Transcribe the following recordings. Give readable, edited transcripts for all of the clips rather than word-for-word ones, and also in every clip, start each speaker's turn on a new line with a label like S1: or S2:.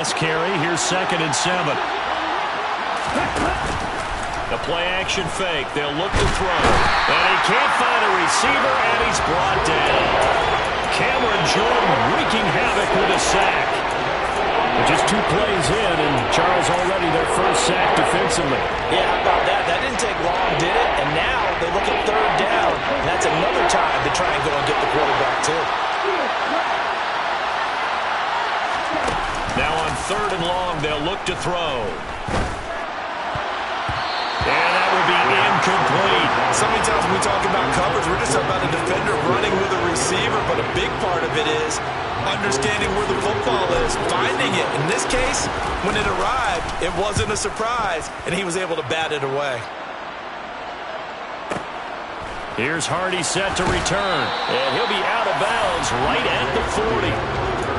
S1: Carry. Here's 2nd and 7. The play-action fake. They'll look to throw. And he can't find a receiver, and he's brought down. Cameron Jordan wreaking havoc with a sack. Just 2 plays in, and Charles already their first sack defensively.
S2: Yeah, how about that? That didn't take long, did it? And now they look at 3rd down. And that's another time to try and go and get the quarterback, too.
S1: Now on 3rd and long, they'll look to throw. And that will be incomplete.
S2: So many times when we talk about coverage, we're just talking about a defender running with a receiver, but a big part of it is understanding where the football is, finding it. In this case, when it arrived, it wasn't a surprise, and he was able to bat it away.
S1: Here's Hardy set to return, and he'll be out of bounds right at the 40.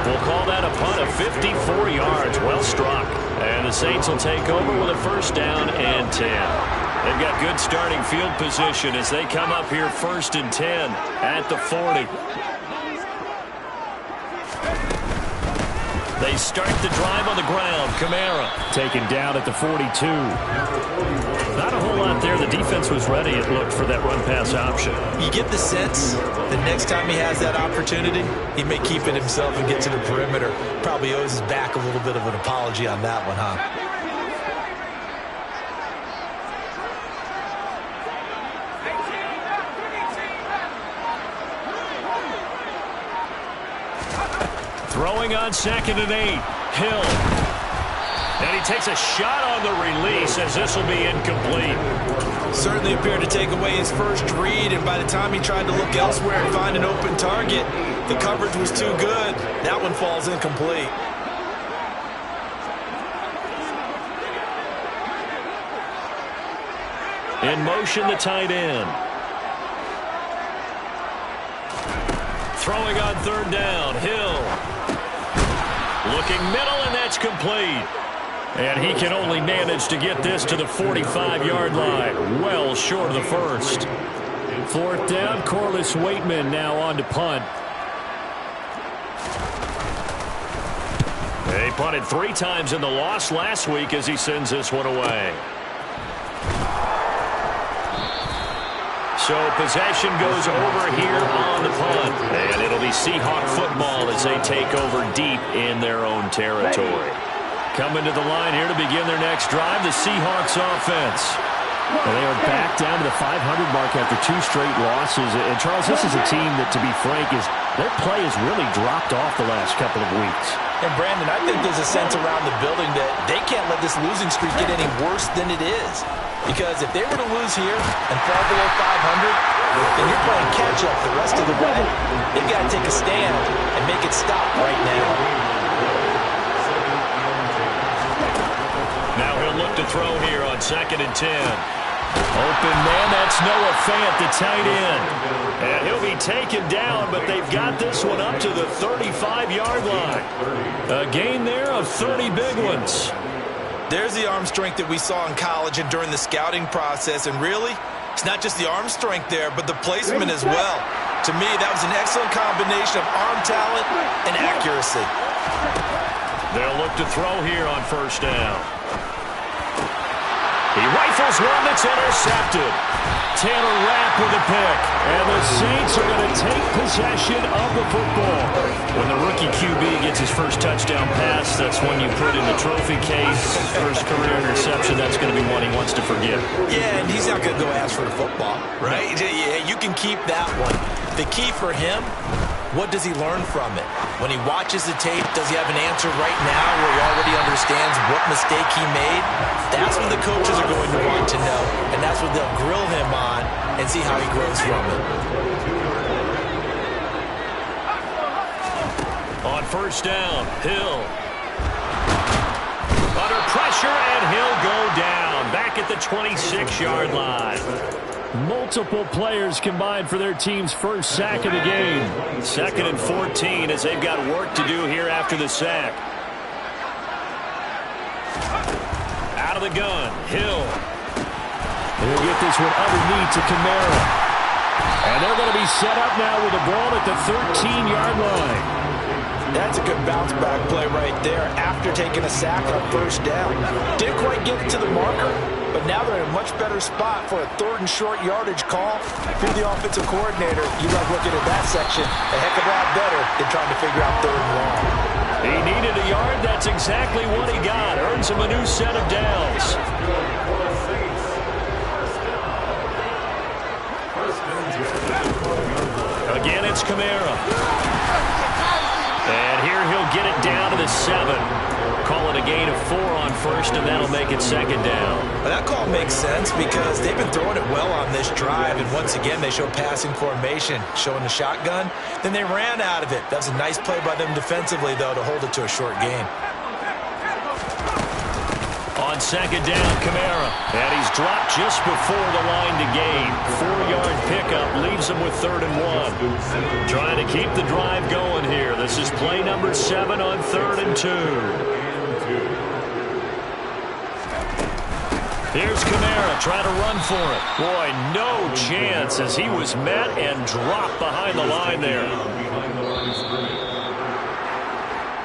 S1: We'll call that a punt of 54 yards. Well struck. And the Saints will take over with a 1st down and 10. They've got good starting field position as they come up here 1st and 10 at the 40. They start the drive on the ground. Kamara taken down at the 42. Not a whole lot there. The defense was ready, it looked, for that run-pass option.
S2: You get the sense that next time he has that opportunity, he may keep it himself and get to the perimeter. Probably owes his back a little bit of an apology on that one, huh?
S1: Throwing on 2nd and 8. Hill. And he takes a shot on the release as this will be incomplete.
S2: Certainly appeared to take away his first read, and by the time he tried to look elsewhere and find an open target, the coverage was too good. That one falls incomplete.
S1: In motion, the tight end. Throwing on 3rd down. Hill. Looking middle, and that's complete. And he can only manage to get this to the 45-yard line. Well short of the 1st. 4th down, Corliss Waitman now on to punt. They punted 3 times in the loss last week as he sends this one away. So possession goes over here on the punt. And it'll be Seahawk football as they take over deep in their own territory. Coming to the line here to begin their next drive, the Seahawks offense.
S3: And they are back down to the 500 mark after 2 straight losses. And, Charles, this is a team that, to be frank, their play has really dropped off the last couple of weeks.
S2: And, Brandon, I think there's a sense around the building that they can't let this losing streak get any worse than it is. Because if they were to lose here and fall below 500, then you're playing catch-up the rest of the way. They've got to take a stand and make it stop right now.
S1: Now he'll look to throw here on 2nd and 10. Open man, that's Noah Fant, the tight end. And he'll be taken down, but they've got this one up to the 35-yard line. A gain there of 30 big ones.
S2: There's the arm strength that we saw in college and during the scouting process. And really, it's not just the arm strength there, but the placement as well. To me, that was an excellent combination of arm talent and accuracy.
S1: They'll look to throw here on 1st down. He rifles one that's intercepted. Taylor Rapp with a pick. And the Saints are going to take possession of the football. When the rookie QB gets his first touchdown pass, that's when you put in the trophy case. First career interception, that's going to be one he wants to forget.
S2: Yeah, and he's not going to go ask for the football, right? Yeah, you can keep that one. The key for him, what does he learn from it? When he watches the tape, does he have an answer right now where he already understands what mistake he made? That's what the coaches are going to want to know, and that's what they'll grill him on and see how he grows from it.
S1: On 1st down, Hill. Under pressure, and he'll go down. Back at the 26-yard line.
S3: Multiple players combined for their team's first sack of the game.
S1: 2nd and 14 as they've got work to do here after the sack. Out of the gun, Hill.
S3: They'll get this one underneath to Kamara. And they're going to be set up now with the ball at the 13-yard line.
S2: That's a good bounce-back play right there after taking a sack on first down. Didn't quite get it to the marker, but now they're in a much better spot for a 3rd and short yardage call. If you're the offensive coordinator, you like looking at that section a heck of a lot better than trying to figure out 3rd and long.
S1: He needed a yard. That's exactly what he got. Earns him a new set of downs. Again, it's Kamara. And here he'll get it down to the 7. Call it a gain of 4 on first, and that'll make it 2nd down.
S2: Well, that call makes sense because they've been throwing it well on this drive, and once again they show passing formation, showing the shotgun. Then they ran out of it. That was a nice play by them defensively, though, to hold it to a short gain.
S1: On 2nd down, Kamara. And he's dropped just before the line to gain. 4-yard pickup leaves him with 3rd and 1. Trying to keep the drive going here. This is play number 7 on 3rd and 2. Here's Kamara trying to run for it. Boy, no chance as he was met and dropped behind the line there.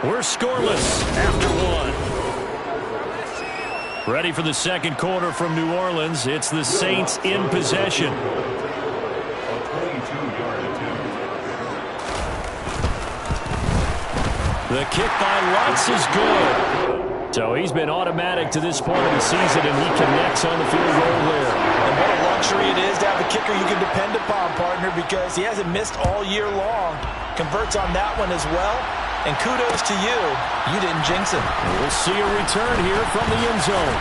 S1: We're scoreless after 1. Ready for the 2nd quarter from New Orleans. It's the Saints in possession. The kick by Lutz is good. So he's been automatic to this point of the season, and he connects on the field goal there.
S2: And what a luxury it is to have a kicker you can depend upon, partner, because he hasn't missed all year long. Converts on that one as well. And kudos to you. You didn't jinx him.
S1: We'll see a return here from the end zone.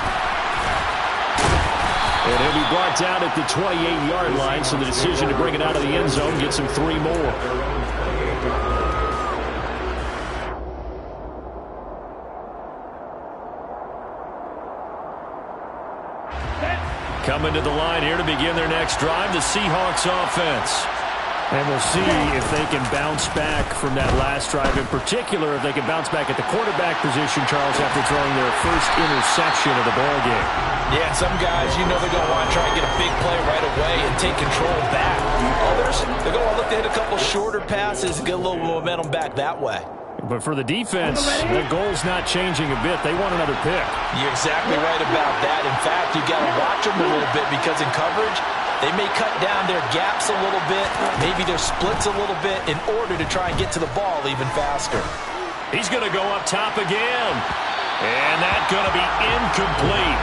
S1: And he'll be brought down at the 28-yard line, so the decision to bring it out of the end zone gets him 3 more. Coming to the line here to begin their next drive, the Seahawks offense. And we'll see if they can bounce back from that last drive. In particular, if they can bounce back at the quarterback position, Charles, after throwing their first interception of the ballgame.
S2: Yeah, some guys, you know they're going to want to try and get a big play right away and take control back. Others, they're going to look to hit a couple shorter passes and get a little momentum back that way.
S1: But for the defense, the goal's not changing a bit. They want another pick.
S2: You're exactly right about that. In fact, you got to watch them a little bit because in coverage, they may cut down their gaps a little bit, maybe their splits a little bit in order to try and get to the ball even faster.
S1: He's going to go up top again. And that's going to be incomplete.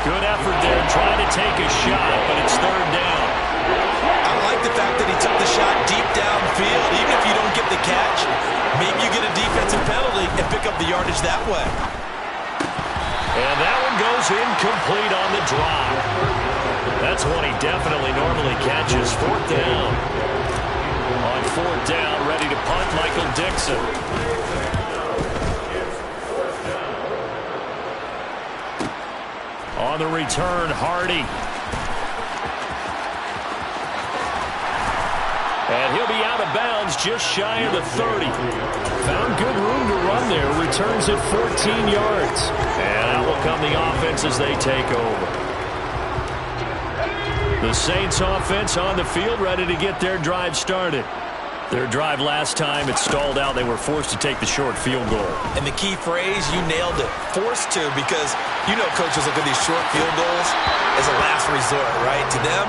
S1: Good effort there trying to take a shot, but it's 3rd down.
S2: I like the fact that he took the shot deep downfield. Even if you don't get the catch, maybe you get a defensive penalty and pick up the yardage that way.
S1: And that one goes incomplete on the drop. That's one he definitely normally catches. 4th down. On 4th down, ready to punt, Michael Dixon. On the return, Hardy. And he'll be out of bounds just shy of the 30. Found good room to run there. Returns at 14 yards. And out will come the offense as they take over. The Saints offense on the field ready to get their drive started. Their drive last time, it stalled out. They were forced to take the short field goal.
S2: And the key phrase, you nailed it. Forced to, because you know coaches look at these short field goals as a last resort, right? To them,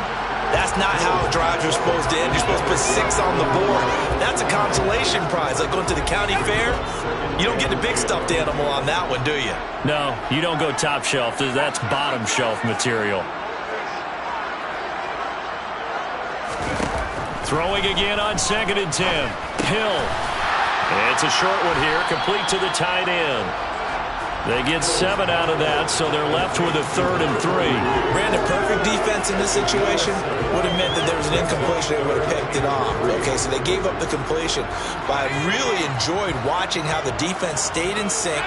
S2: that's not how drives are supposed to end. You're supposed to put 6 on the board. That's a consolation prize. Like going to the county fair, you don't get the big stuffed animal on that one, do you?
S1: No, you don't go top shelf. That's bottom shelf material. Throwing again on 2nd and 10. Hill. It's a short one here, complete to the tight end. They get 7 out of that, so they're left with a 3rd and 3.
S2: Brandon, perfect defense in this situation would have meant that there was an incompletion. They would have picked it off. Okay, so they gave up the completion. But I really enjoyed watching how the defense stayed in sync,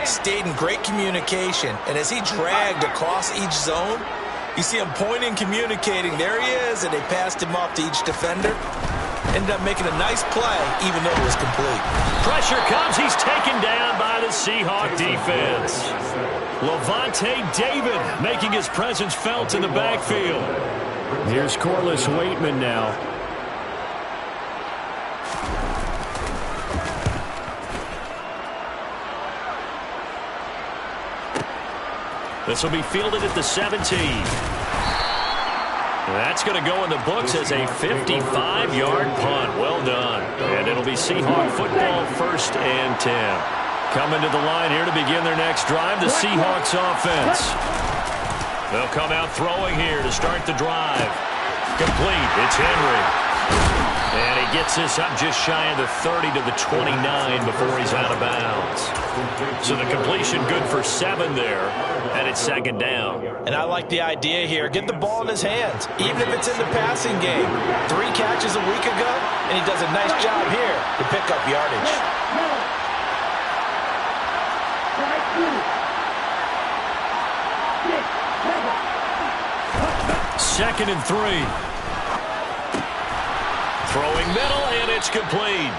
S2: stayed in great communication, and as he dragged across each zone, you see him pointing, communicating. There he is, and they passed him off to each defender. Ended up making a nice play, even though it was complete.
S1: Pressure comes. He's taken down by the Seahawk defense. Levante David making his presence felt in the backfield. Here's Corliss Waitman now. This will be fielded at the 17. That's going to go in the books as a 55-yard punt. Well done. And it'll be Seahawk football, 1st and 10. Coming to the line here to begin their next drive, the Seahawks offense. They'll come out throwing here to start the drive. Complete. It's Henry. And he gets this up just shy of the 30 to the 29 before he's out of bounds. So the completion good for 7 there, and it's 2nd down.
S2: And I like the idea here. Get the ball in his hands, even if it's in the passing game. 3 catches a week ago, and he does a nice job here to pick up yardage.
S1: 2nd and 3. Throwing middle, and it's complete.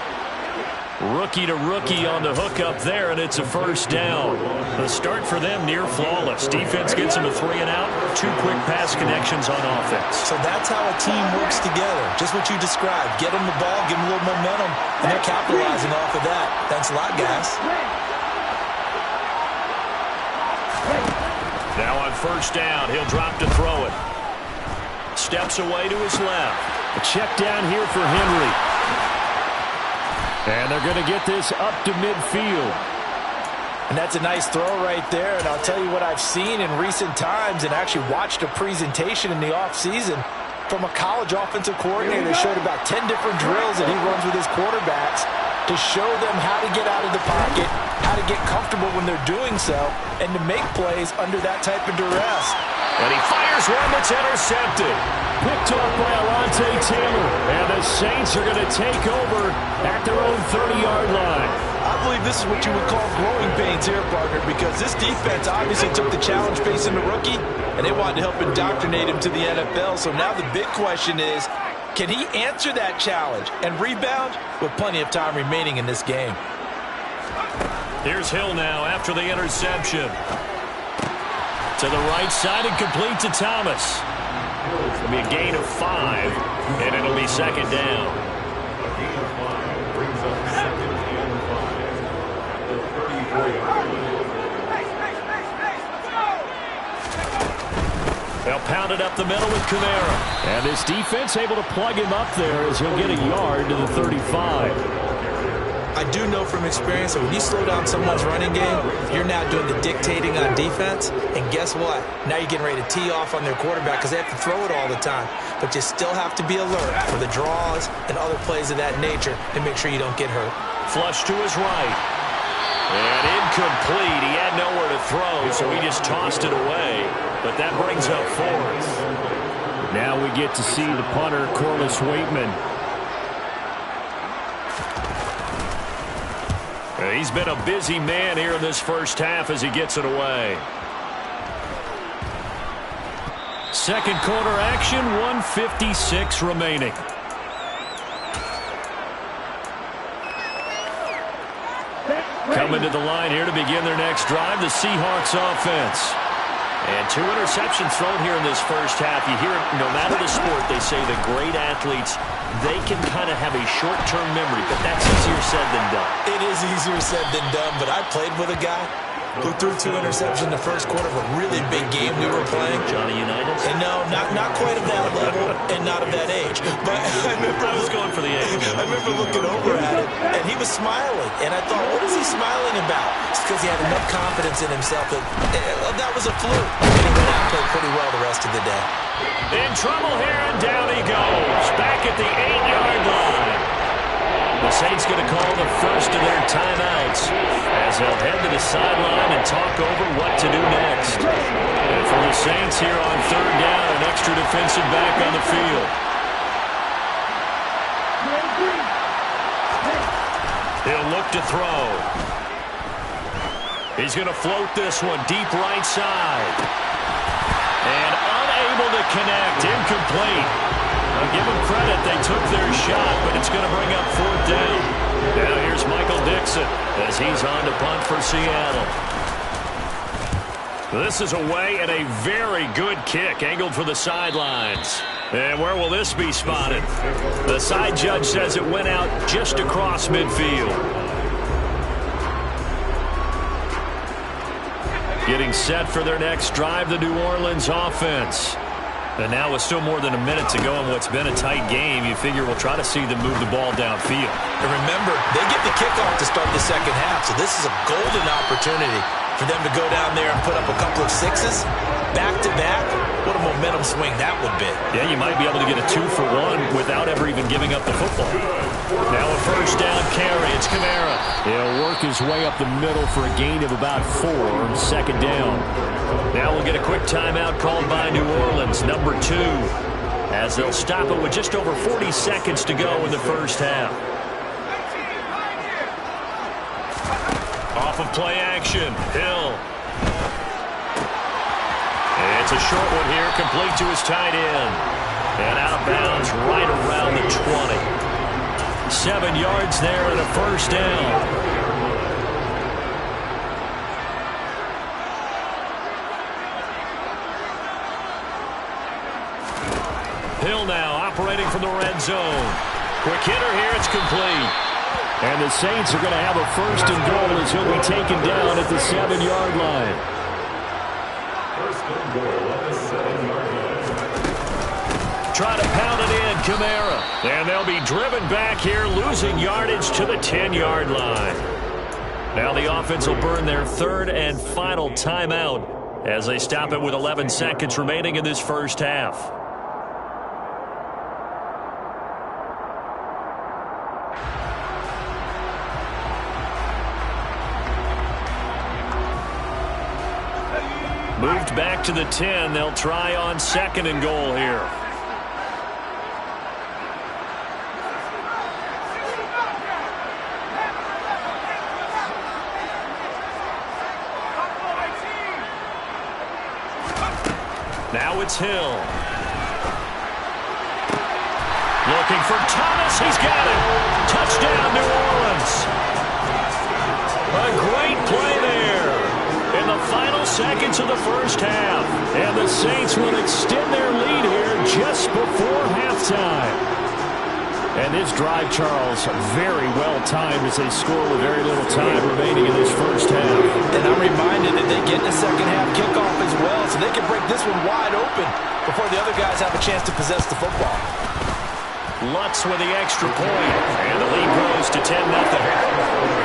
S1: Rookie to rookie on the hook up there, and it's a 1st down. The start for them near flawless. Defense gets them a 3 and out. 2 quick pass connections on offense.
S2: So that's how a team works together. Just what you described. Get them the ball, give them a little momentum, and they're capitalizing off of that. Thanks a lot, guys.
S1: Now on 1st down, he'll drop to throw it. Steps away to his left. A check down here for Henry. And they're going to get this up to midfield.
S2: And that's a nice throw right there. And I'll tell you what I've seen in recent times and actually watched a presentation in the offseason from a college offensive coordinator that showed about 10 different drills that he runs with his quarterbacks to show them how to get out of the pocket, how to get comfortable when they're doing so, and to make plays under that type of duress.
S1: And he fires one that's intercepted. Picked off by Alontae Taylor. And the Saints are going to take over at their own 30-yard line.
S2: I believe this is what you would call growing pains here, partner, because this defense obviously took the challenge facing the rookie, and they wanted to help indoctrinate him to the NFL. So now the big question is, can he answer that challenge and rebound with plenty of time remaining in this game?
S1: Here's Hill now after the interception. To the right side and complete to Thomas. It'll be a gain of 5, and it'll be 2nd down. They'll pound it up the middle with Kamara. And this defense able to plug him up there as he'll get a yard to the 35.
S2: I do know from experience that when you slow down someone's running game, you're now doing the dictating on defense. And guess what? Now you're getting ready to tee off on their quarterback because they have to throw it all the time. But you still have to be alert for the draws and other plays of that nature to make sure you don't get hurt.
S1: Flush to his right. And incomplete. He had nowhere to throw, so he just tossed it away. But that brings up 4th. Now we get to see the punter, Corliss Waitman. He's been a busy man here in this first half as he gets it away. 2nd quarter action, 1:56 remaining. Coming to the line here to begin their next drive, the Seahawks offense. And 2 interceptions thrown here in this first half. You hear it, no matter the sport, they say the great athletes, they can kind of have a short-term memory, but that's easier said than done.
S2: It is easier said than done, but I played with a guy who threw 2 interceptions in the first quarter of a really big game we were playing.
S1: Johnny Unitas?
S2: And no, not quite of that level and not of that age. But I
S1: was going for the age.
S2: I remember looking over at it, and he was smiling. And I thought, what is he smiling about? It's because he had enough confidence in himself that that was a fluke. And he went out and played pretty well the rest of the day.
S1: In trouble here, and down he goes. Back at the 8-yard line. The Saints going to call the first of their timeouts as they'll head to the sideline and talk over what to do next. And for the Saints here on 3rd down, an extra defensive back on the field. He'll look to throw. He's going to float this one deep right side. And unable to connect, incomplete. I'll give them credit, they took their shot, but it's going to bring up 4th down. Now here's Michael Dixon as he's on to punt for Seattle. This is away and a very good kick, angled for the sidelines. And where will this be spotted? The side judge says it went out just across midfield. Getting set for their next drive, the New Orleans offense. And now with still more than a minute to go in what's been a tight game, you figure we'll try to see them move the ball downfield.
S2: And remember, they get the kickoff to start the second half, so this is a golden opportunity for them to go down there and put up a couple of sixes back-to-back. What a momentum swing that would be.
S1: Yeah, you might be able to get a 2-for-1 without ever even giving up the football. Now a first down carry. It's Kamara.
S3: He'll work his way up the middle for a gain of about 4 on second down.
S1: Now we'll get a quick timeout called by New Orleans, number 2, as they'll stop it with just over 40 seconds to go in the first half. Off of play action, Hill. It's a short one here, complete to his tight end. And out of bounds right around the 20. 7 yards there and a first down. Hill now operating from the red zone. Quick hitter here, it's complete.
S3: And the Saints are going to have a first and goal as he'll be taken down at the 7-yard line.
S4: First and goal at the 7-yard line.
S1: Try to pound it in, Kamara. And they'll be driven back here, losing yardage to the 10-yard line. Now the offense will burn their third and final timeout as they stop it with 11 seconds remaining in this first half. Moved back to the 10. They'll try on second and goal here. Now it's Hill. Looking for Thomas. He's got it. Touchdown, New Orleans. A great play there in the final seconds of the first half. And the Saints will extend their lead here just before halftime. And this drive, Charles, very well timed as they score with very little time remaining in this first half.
S2: And I'm reminded that they get the second half kickoff as well, so they can break this one wide open before the other guys have a chance to possess the football.
S1: Lutz with the extra point, and the lead grows to 10-0.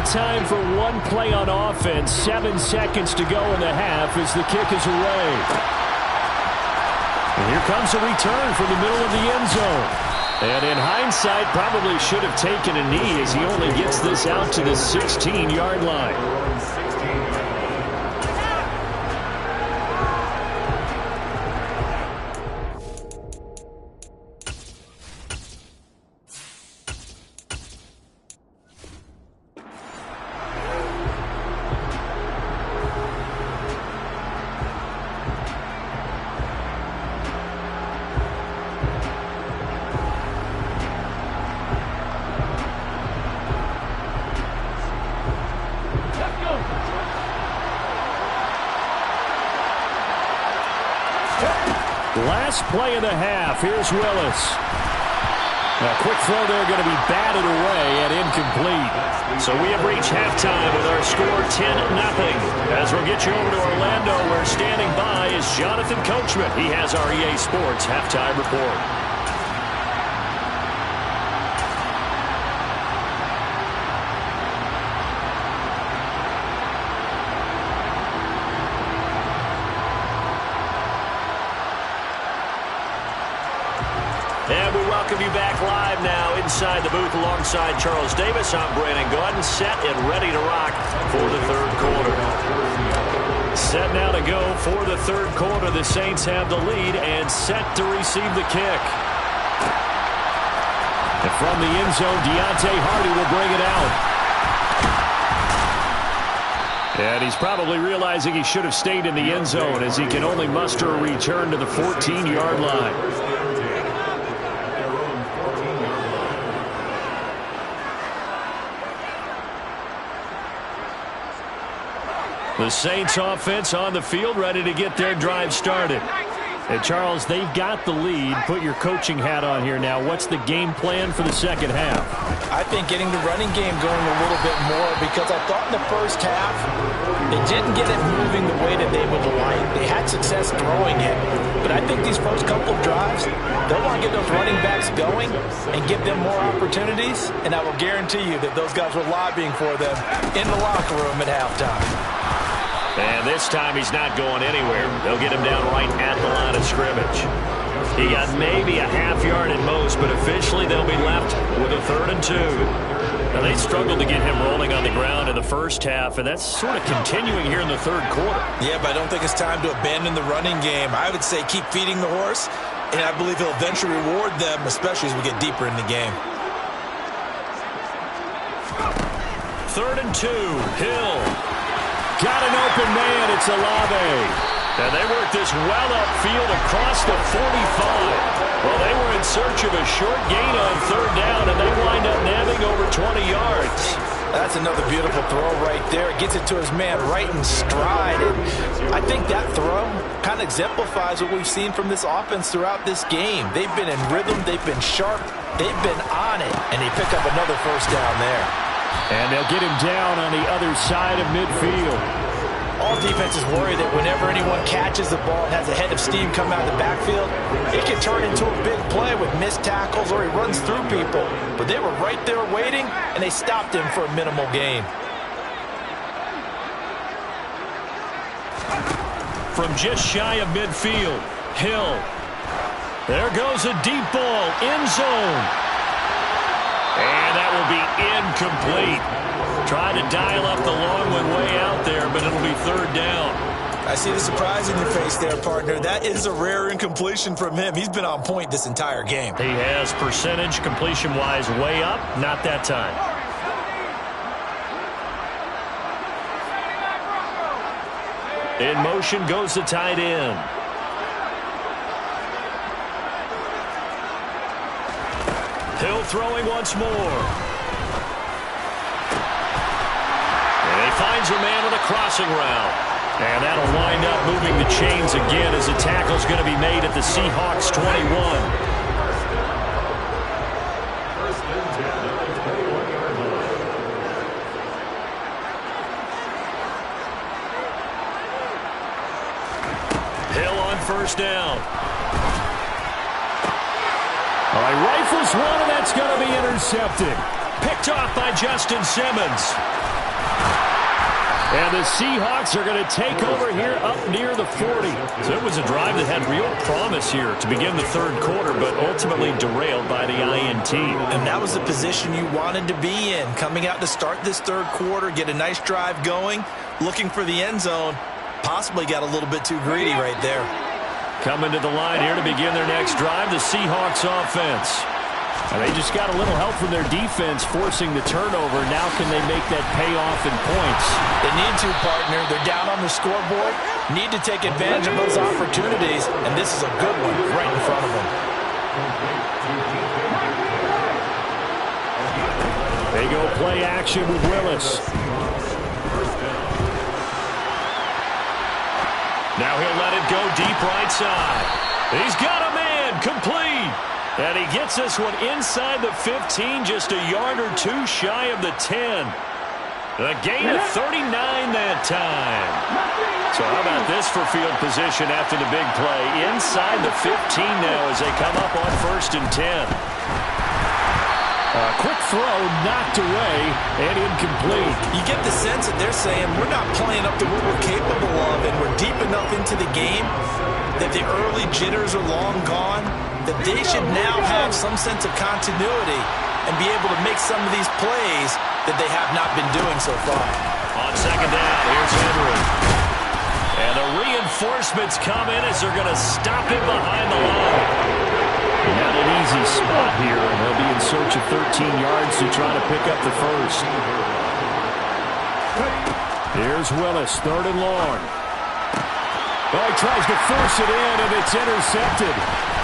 S3: Time for one play on offense. 7 seconds to go in the half as the kick is away. And here comes a return from the middle of the end zone. And in hindsight, probably should have taken a knee as he only gets this out to the 16-yard line. Last play of the half. Here's Willis. A quick throw there going to be batted away and incomplete.
S1: So we have reached halftime with our score 10-0. As we'll get you over to Orlando, where standing by is Jonathan Coachman. He has our EA Sports halftime report. And we welcome you back live now inside the booth alongside Charles Davis. I'm Brandon Gaudin, set and ready to rock for the third quarter. Set now to go for the third quarter. The Saints have the lead and set to receive the kick. And from the end zone, Deontay Hardy will bring it out.
S3: And he's probably realizing he should have stayed in the end zone as he can only muster a return to the 14-yard line. The Saints offense on the field, ready to get their drive started. And Charles, they've got the lead. Put your coaching hat on here now. What's the game plan for the second half?
S2: I think getting the running game going a little bit more, because I thought in the first half they didn't get it moving the way that they would like. They had success throwing it, but I think these first couple of drives, they'll want to get those running backs going and give them more opportunities, and I will guarantee you that those guys were lobbying for them in the locker room at halftime.
S1: And this time he's not going anywhere. They'll get him down right at the line of scrimmage. He got maybe a half yard at most, but officially they'll be left with a 3rd and 2. Now, they struggled to get him rolling on the ground in the first half, and that's sort of continuing here in the third quarter.
S2: Yeah, but I don't think it's time to abandon the running game. I would say keep feeding the horse, and I believe he'll eventually reward them, especially as we get deeper in the game.
S1: 3rd and 2, Hill. Got an open man, it's Olave. And they work this well upfield across the 45. Well, they were in search of a short gain on 3rd down, and they wind up nabbing over 20 yards.
S2: That's another beautiful throw right there. Gets it to his man right in stride. And I think that throw kind of exemplifies what we've seen from this offense throughout this game. They've been in rhythm, they've been sharp, they've been on it, and they pick up another first down there.
S3: And they'll get him down on the other side of midfield.
S2: All defenses worry that whenever anyone catches the ball and has a head of steam come out of the backfield, it can turn into a big play with missed tackles or he runs through people. But they were right there waiting, and they stopped him for a minimal gain.
S1: From just shy of midfield, Hill. There goes a deep ball, end zone. And that will be incomplete. Trying to dial up the long one way out there, but it'll be 3rd down.
S2: I see the surprise in your face there, partner. That is a rare incompletion from him. He's been on point this entire game.
S1: He has percentage completion-wise way up, not that time. In motion goes the tight end. Hill throwing once more. And he finds a man on a crossing route. And that'll wind up moving the chains again as the tackle's going to be made at the Seahawks 21. Hill on 1st down.
S3: All right, rifles one, and that's going to be intercepted.
S1: Picked off by Justin Simmons.
S3: And the Seahawks are going to take over here up near the 40.
S1: So it was a drive that had real promise here to begin the 3rd quarter, but ultimately derailed by the INT.
S2: And that was the position you wanted to be in. Coming out to start this 3rd quarter, get a nice drive going, looking for the end zone. Possibly got a little bit too greedy right there.
S1: Coming to the line here to begin their next drive, the Seahawks offense.
S3: And they just got a little help from their defense forcing the turnover. Now can they make that pay off in points?
S2: They need to, partner. They're down on the scoreboard. Need to take advantage of those opportunities, and this is a good one right in front of them.
S3: They go play action with Willis.
S1: Now he'll let it go deep right side. He's got a man, complete. And he gets this one inside the 15, just a yard or two shy of the 10. A gain of 39 that time. So how about this for field position after the big play? Inside the 15 now as they come up on 1st and 10.
S3: Quick throw, knocked away, and incomplete.
S2: You get the sense that they're saying we're not playing up to what we're capable of, and we're deep enough into the game that the early jitters are long gone, that they should now have some sense of continuity and be able to make some of these plays that they have not been doing so far.
S1: On 2nd down, here's Henry. And the reinforcements come in as they're going to stop him behind the line.
S3: Not an easy spot here, and they'll be in search of 13 yards to try to pick up the first. Here's Willis, 3rd and long. Oh, he tries to force it in, and it's intercepted.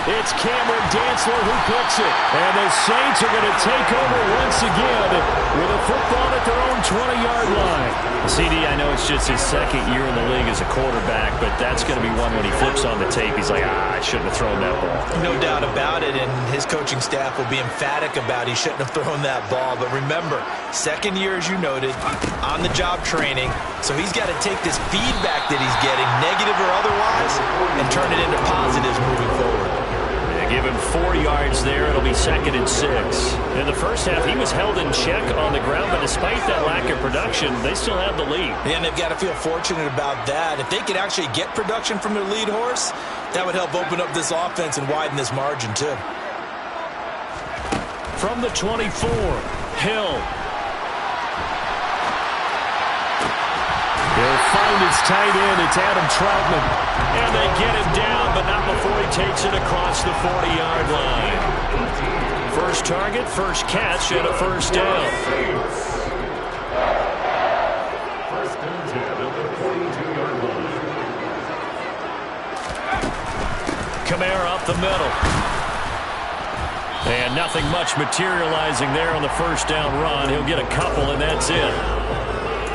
S3: It's Cameron Dantzler who picks it. And the Saints are going to take over once again with a football at their own 20-yard line.
S1: CD, I know it's just his 2nd year in the league as a quarterback, but that's going to be one when he flips on the tape. He's like, I shouldn't have thrown that ball.
S2: No doubt about it, and his coaching staff will be emphatic about he shouldn't have thrown that ball. But remember, 2nd year, as you noted, on-the-job training, so he's got to take this feedback that he's getting, negative or otherwise, and turn it into positives moving forward.
S1: Give him 4 yards there. It'll be 2nd and 6. In the first half, he was held in check on the ground, but despite that lack of production, they still have the lead.
S2: And they've got to feel fortunate about that. If they could actually get production from their lead horse, that would help open up this offense and widen this margin, too.
S3: From the 24, Hill. He'll find his tight end. It's Adam Troutman. And they get him down, but not before he takes it across the 40-yard line. First target, first catch, and a first down.
S4: First and 10 at the 42-yard line.
S3: Kamara up the middle. And nothing much materializing there on the first down run. He'll get a couple, and that's it.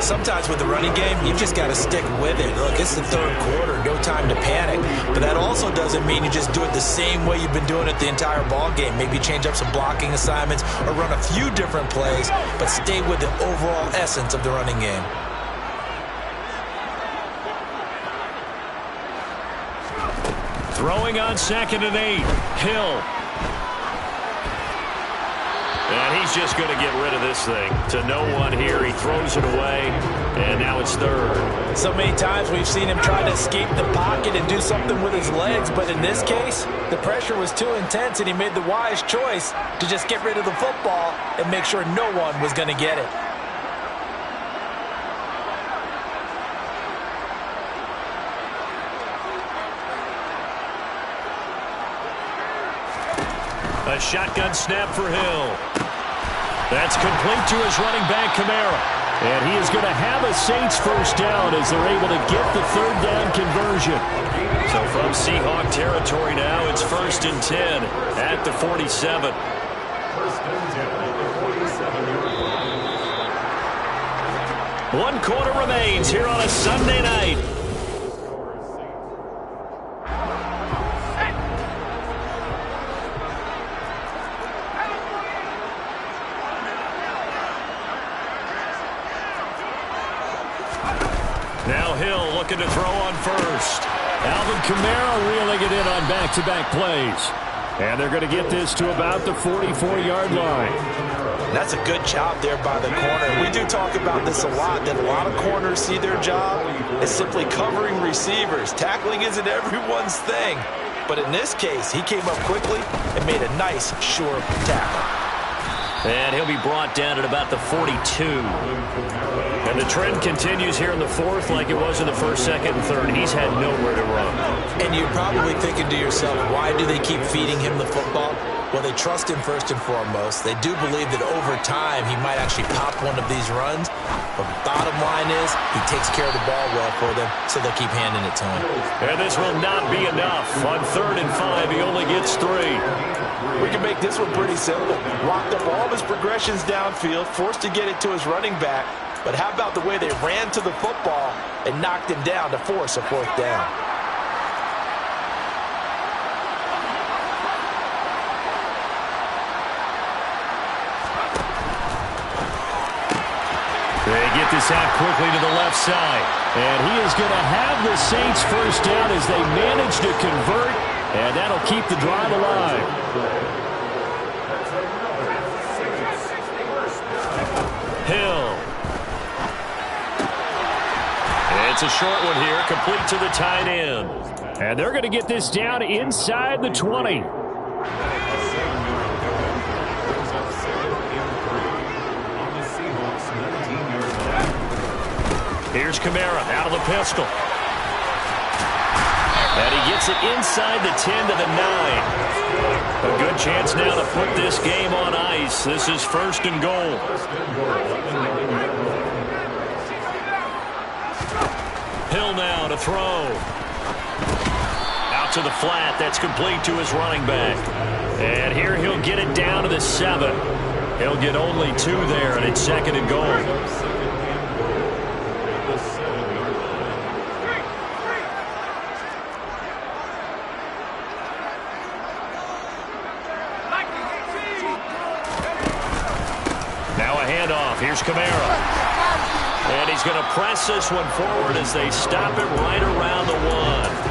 S2: Sometimes with the running game, you just got to stick with it. Look, it's the 3rd quarter, no time to panic. But that also doesn't mean you just do it the same way you've been doing it the entire ball game. Maybe change up some blocking assignments or run a few different plays, but stay with the overall essence of the running game.
S3: Throwing on 2nd and 8, Hill. And he's just going to get rid of this thing. To no one here, he throws it away, and now it's 3rd.
S2: So many times we've seen him try to escape the pocket and do something with his legs, but in this case, the pressure was too intense, and he made the wise choice to just get rid of the football and make sure no one was going to get it.
S3: A shotgun snap for Hill. That's complete to his running back, Kamara. And he is going to have a Saints first down as they're able to get the 3rd down conversion.
S1: So from Seahawk territory now, it's 1st and 10 at the 47.
S4: First and 10 at the 47-yard line.
S1: 1 quarter remains here on a Sunday night.
S3: Now Hill looking to throw on first. Alvin Kamara reeling it in on back-to-back plays. And they're going to get this to about the 44-yard line.
S2: That's a good job there by the corner. We do talk about this a lot, that a lot of corners see their job as simply covering receivers. Tackling isn't everyone's thing. But in this case, he came up quickly and made a nice, sure tackle.
S1: And he'll be brought down at about the 42.
S3: And the trend continues here in the 4th like it was in the 1st, 2nd, and 3rd. He's had nowhere to run.
S2: And you're probably thinking to yourself, why do they keep feeding him the football? Well, they trust him first and foremost. They do believe that over time he might actually pop one of these runs. But the bottom line is he takes care of the ball well for them, so they'll keep handing it to him.
S3: And this will not be enough. On 3rd and 5, he only gets 3.
S2: We can make this one pretty simple. Locked up all of his progressions downfield, forced to get it to his running back. But how about the way they ran to the football and knocked him down to force a 4th down?
S3: They get this out quickly to the left side. And he is going to have the Saints first down as they manage to convert. And that'll keep the drive alive. Hill. It's a short one here, complete to the tight end. And they're going to get this down inside the 20. Here's Kamara out of the pistol. And he gets it inside the 10 to the 9. A good chance now to put this game on ice. This is 1st and goal.
S1: to throw. Out to the flat. That's complete to his running back. And here he'll get it down to the 7. He'll get only 2 there, and it's 2nd and goal. Now a handoff. Here's Kamara. And he's going to press this one forward as they stop it right around the 1.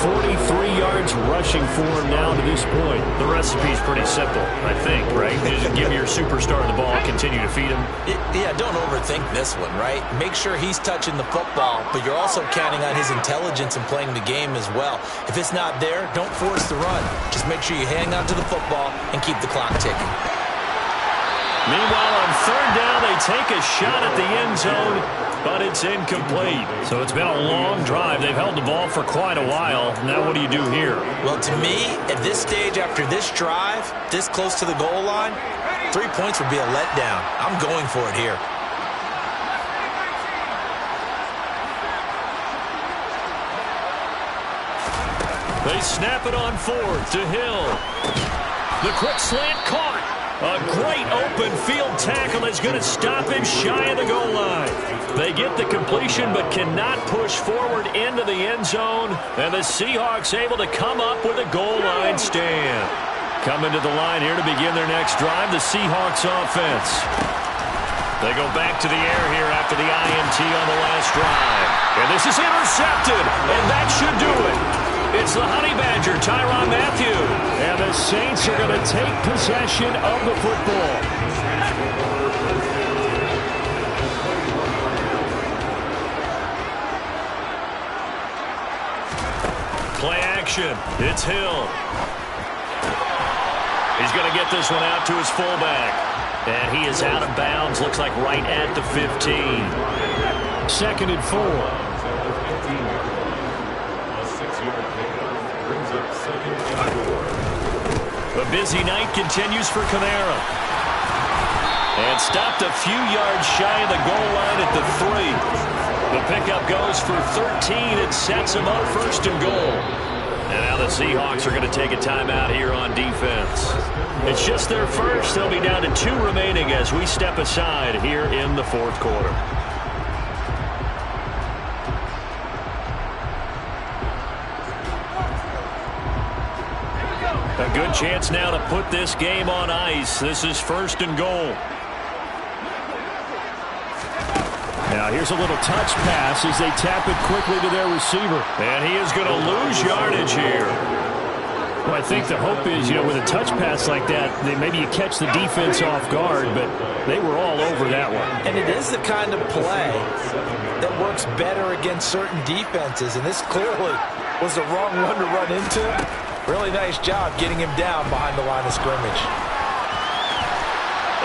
S3: 43 yards rushing for him now to this point.
S1: The recipe's pretty simple, I think, right? Just give your superstar the ball, continue to feed him.
S2: Yeah, don't overthink this one, right? Make sure he's touching the football, but you're also counting on his intelligence and playing the game as well. If it's not there, don't force the run. Just make sure you hang on to the football and keep the clock ticking.
S1: Meanwhile, on 3rd down, they take a shot at the end zone, but it's incomplete. So it's been a long drive. They've held the ball for quite a while. Now what do you do here?
S2: Well, to me, at this stage, after this drive, this close to the goal line, 3 points would be a letdown. I'm going for it here.
S1: They snap it on 4th to Hill. The quick slant caught. A great open field tackle is going to stop him shy of the goal line. They get the completion but cannot push forward into the end zone. And the Seahawks able to come up with a goal line stand. Coming to the line here to begin their next drive, the Seahawks offense. They go back to the air here after the INT on the last drive. And this is intercepted, and that should do it. It's the Honey Badger, Tyrann Mathieu.
S3: And the Saints are going to take possession of the football.
S1: Play action. It's Hill. He's going to get this one out to his fullback. And he is out of bounds. Looks like right at the 15.
S3: 2nd and 4.
S1: A busy night continues for Kamara. And stopped a few yards shy of the goal line at the 3. The pickup goes for 13. It sets him up 1st and goal. And now the Seahawks are going to take a timeout here on defense. It's just their first. They'll be down to 2 remaining as we step aside here in the 4th quarter. A good chance now to put this game on ice. This is 1st and goal.
S3: Now here's a little touch pass as they tap it quickly to their receiver.
S1: And he is going to lose yardage here.
S3: Well, I think the hope is, with a touch pass like that, maybe you catch the defense off guard, but they were all over that one.
S2: And it is the kind of play that works better against certain defenses, and this clearly was the wrong one to run into. Really nice job getting him down behind the line of scrimmage.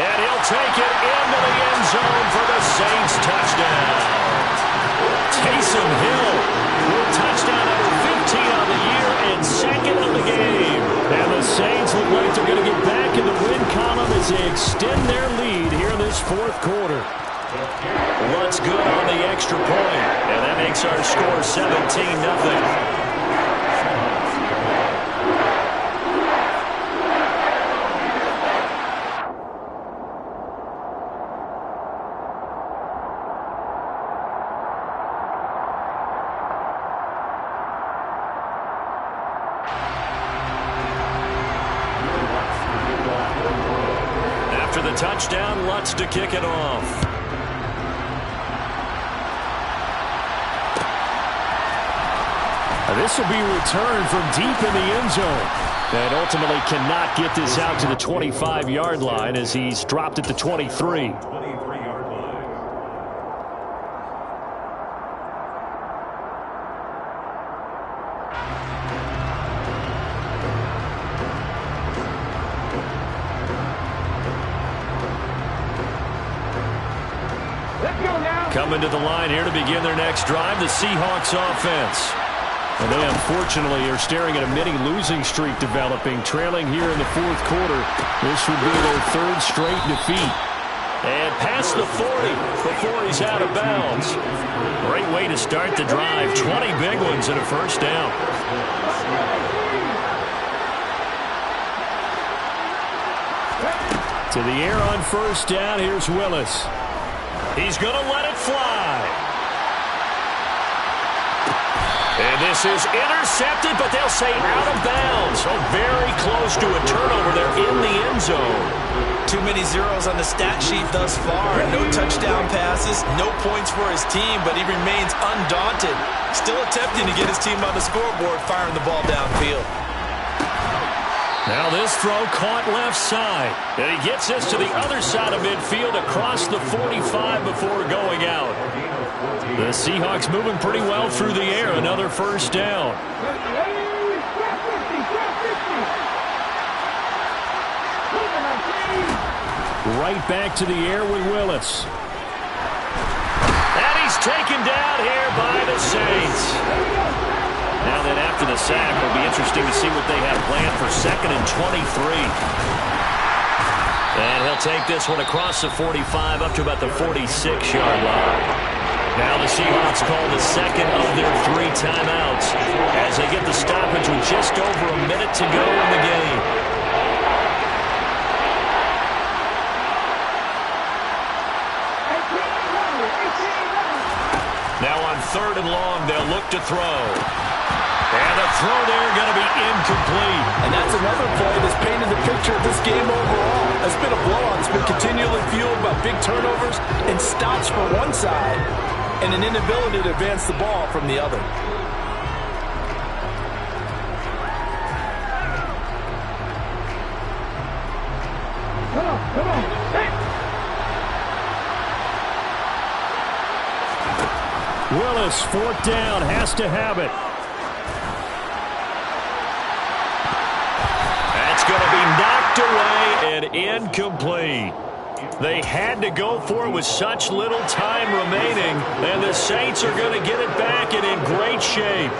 S1: And he'll take it into the end zone for the Saints touchdown. Taysom Hill with touchdown number 15 on the year and 2nd of the game.
S3: And the Saints look like they're going to get back in the win column as they extend their lead here in this 4th quarter.
S1: What's good on the extra point? And that makes our score 17-0. After the touchdown, Lutz to kick it off.
S3: This will be a return from deep in the end zone. And ultimately cannot get this out to the 25-yard line as he's dropped at the 23.
S1: Coming to the line here to begin their next drive, the Seahawks offense.
S3: And they unfortunately are staring at a mini losing streak developing, trailing here in the 4th quarter. This would be their 3rd straight defeat. And past the 40 before he's out of bounds. Great way to start the drive. 20 big ones and a first down. To the air on first down. Here's Willis. He's going to let it fly. And this is intercepted, but they'll say out of bounds. So very close to a turnover there in the end zone.
S2: Too many zeros on the stat sheet thus far. No touchdown passes, no points for his team, but he remains undaunted. Still attempting to get his team on the scoreboard, firing the ball downfield.
S3: Now this throw caught left side. And he gets this to the other side of midfield across the 45 before going out. The Seahawks moving pretty well through the air. Another first down. Right back to the air with Willis. And he's taken down here by the Saints. Now then, after the sack, it'll be interesting to see what they have planned for 2nd and 23. And he'll take this one across the 45 up to about the 46-yard line. Now the Seahawks call the second of their 3 timeouts as they get the stoppage with just over a minute to go in the game. Now on 3rd and long, they'll look to throw. And the throw there going to be incomplete.
S5: And that's another play that's painted the picture of this game overall. It's been a blowout. It's been continually fueled by big turnovers and stops for one side and an inability to advance the ball from the other. Come on. Hey.
S3: Willis, 4th down, has to have it. That's going to be knocked away and incomplete. They had to go for it with such little time remaining, and the Saints are going to get it back and in great shape.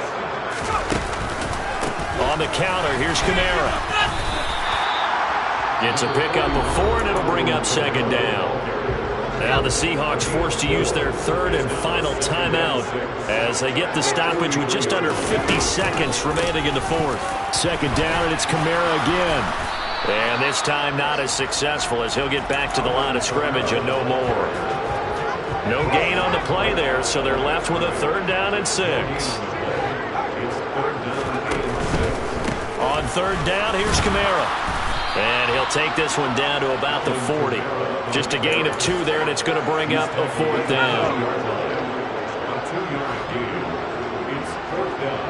S3: On the counter, here's Kamara. Gets a pickup of 4, and it'll bring up 2nd down. Now the Seahawks forced to use their 3rd and final timeout as they get the stoppage with just under 50 seconds remaining in the 4th. 2nd down, and it's Kamara again. And this time not as successful as he'll get back to the line of scrimmage and no more. No gain on the play there, so they're left with a 3rd down and 6. On 3rd down, here's Kamara. And he'll take this one down to about the 40. Just a gain of 2 there, and it's going to bring up a 4th down.
S4: A 2-yard gain. It's 4th down.